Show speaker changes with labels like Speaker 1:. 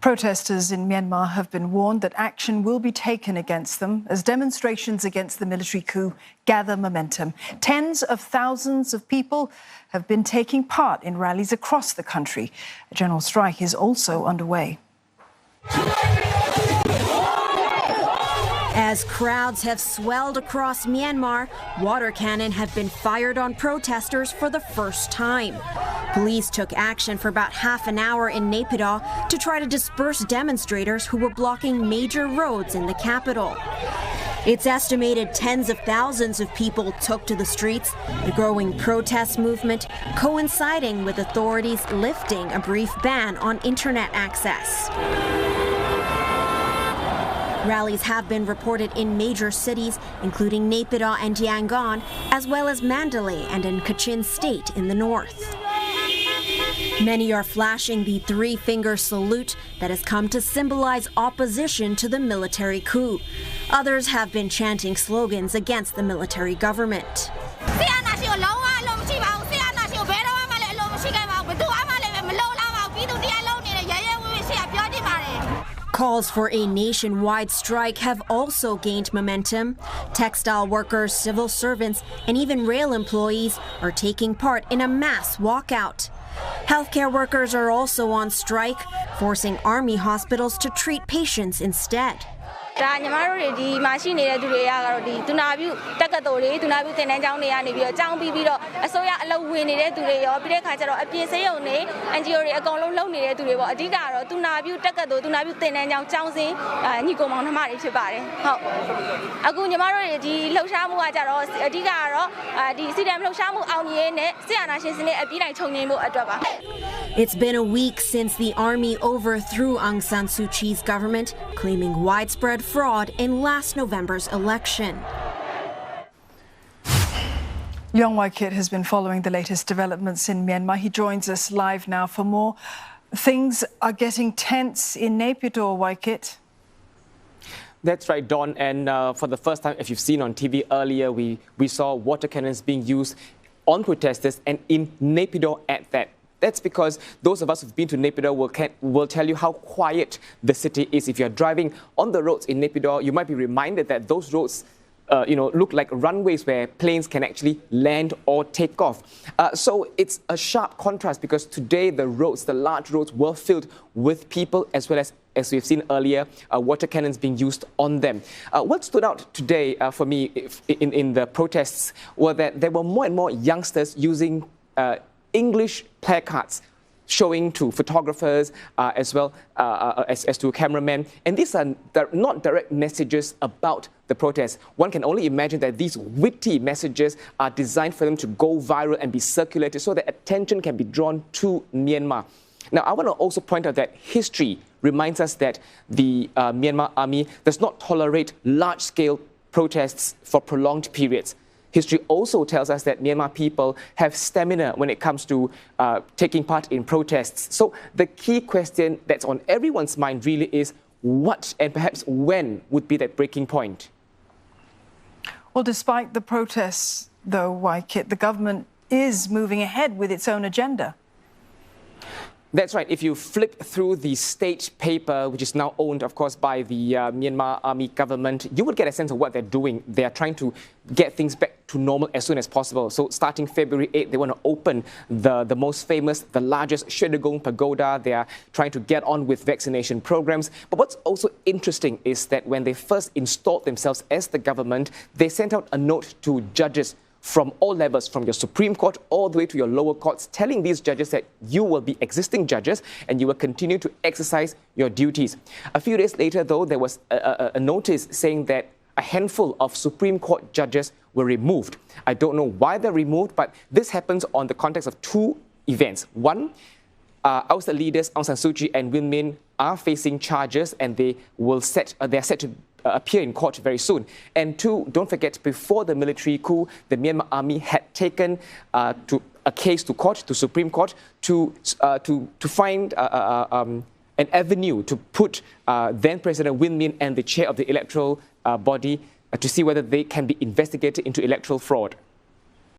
Speaker 1: Protesters in Myanmar have been warned that action will be taken against them as demonstrations against the military coup gather momentum. Tens of thousands of people have been taking part in rallies across the country. A general strike is also underway.
Speaker 2: As crowds have swelled across Myanmar, water cannon have been fired on protesters for the first time. Police took action for about half an hour in Naypyidaw to try to disperse demonstrators who were blocking major roads in the capital. It's estimated tens of thousands of people took to the streets, the growing protest movement coinciding with authorities lifting a brief ban on internet access. Rallies have been reported in major cities, including Naypyidaw and Yangon, as well as Mandalay and in Kachin State in the north. Many are flashing the three-finger salute that has come to symbolize opposition to the military coup. Others have been chanting slogans against the military government. Calls for a nationwide strike have also gained momentum. Textile workers, civil servants, and even rail employees are taking part in a mass walkout. Healthcare workers are also on strike, forcing army hospitals to treat patients instead. It's been a week since the army overthrew Aung San Suu Kyi's government, claiming widespread fraud in last November's election.
Speaker 1: Young Waikit has been following the latest developments in Myanmar. He joins us live now for more. Things are getting tense in Naypyidaw, Waikit.
Speaker 3: That's right, Dawn. And for the first time, if you've seen on TV earlier, we saw water cannons being used on protesters and in Naypyidaw at that. That's because those of us who've been to Naypyidaw will tell you how quiet the city is. If you're driving on the roads in Naypyidaw, you might be reminded that those roads look like runways where planes can actually land or take off. So it's a sharp contrast because today the large roads were filled with people as well as we've seen earlier, water cannons being used on them. What stood out today for me in the protests were that there were more and more youngsters using English placards showing to photographers as well as to cameramen. And these are not direct messages about the protest. One can only imagine that these witty messages are designed for them to go viral and be circulated so that attention can be drawn to Myanmar. Now, I want to also point out that history reminds us that the Myanmar army does not tolerate large-scale protests for prolonged periods. History also tells us that Myanmar people have stamina when it comes to taking part in protests. So the key question that's on everyone's mind really is what and perhaps when would be that breaking point?
Speaker 1: Well, despite the protests, though, Waikit, the government is moving ahead with its own agenda.
Speaker 3: That's right. If you flip through the state paper, which is now owned, of course, by the Myanmar army government, you would get a sense of what they're doing. They are trying to get things back to normal as soon as possible. So starting February 8th, they want to open the most famous, the largest Shedagong pagoda. They are trying to get on with vaccination programs. But what's also interesting is that when they first installed themselves as the government, they sent out a note to judges from all levels, from your Supreme Court all the way to your lower courts, telling these judges that you will be existing judges and you will continue to exercise your duties. A few days later, though, there was a notice saying that a handful of Supreme Court judges were removed. I don't know why they're removed, but this happens on the context of two events. One, ousted leaders Aung San Suu Kyi and Win Myint are facing charges and they are set to appear in court very soon. And two, don't forget, before the military coup, the Myanmar army had taken a case to court, to Supreme Court, to find an avenue to put then President Win Myint and the chair of the electoral body to see whether they can be investigated into electoral fraud.